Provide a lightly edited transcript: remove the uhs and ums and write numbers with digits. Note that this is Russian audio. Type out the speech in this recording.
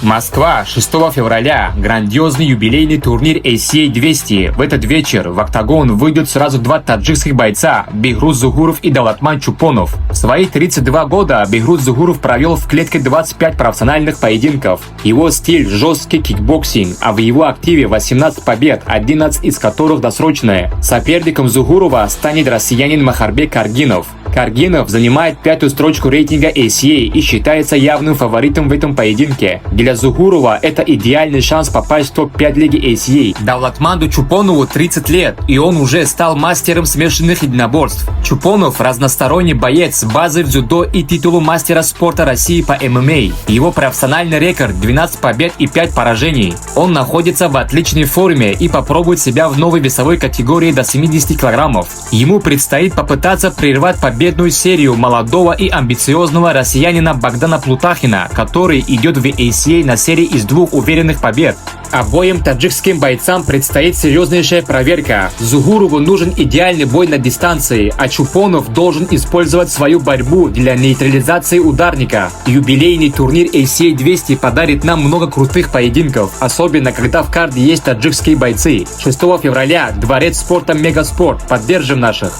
Москва, 6 февраля. Грандиозный юбилейный турнир ACA 200. В этот вечер в октагон выйдут сразу два таджикских бойца – Бехруз Зугуров и Давлатман Чупонов. В свои 32 года Бехруз Зугуров провел в клетке 25 профессиональных поединков. Его стиль – жесткий кикбоксинг, а в его активе 18 побед, 11 из которых досрочные. Соперником Зугурова станет россиянин Махарбек Каргинов. Каргинов занимает 5-ю строчку рейтинга ACA и считается явным фаворитом в этом поединке. Для Зугурова это идеальный шанс попасть в топ-5 лиги ACA. Давлатману Чупонову 30 лет, и он уже стал мастером смешанных единоборств. Чупонов – разносторонний боец с базой в дзюдо и титулу мастера спорта России по ММА. Его профессиональный рекорд – 12 побед и 5 поражений. Он находится в отличной форме и попробует себя в новой весовой категории до 70 килограммов. Ему предстоит попытаться прервать победную серию молодого и амбициозного россиянина Богдана Плутахина, который идет в ACA на серии из 2 уверенных побед. Обоим таджикским бойцам предстоит серьезнейшая проверка. Зугурову нужен идеальный бой на дистанции, а Чупонов должен использовать свою борьбу для нейтрализации ударника. Юбилейный турнир ACA 200 подарит нам много крутых поединков, особенно когда в карде есть таджикские бойцы. 6 февраля, Дворец спорта Мегаспорт. Поддержим наших.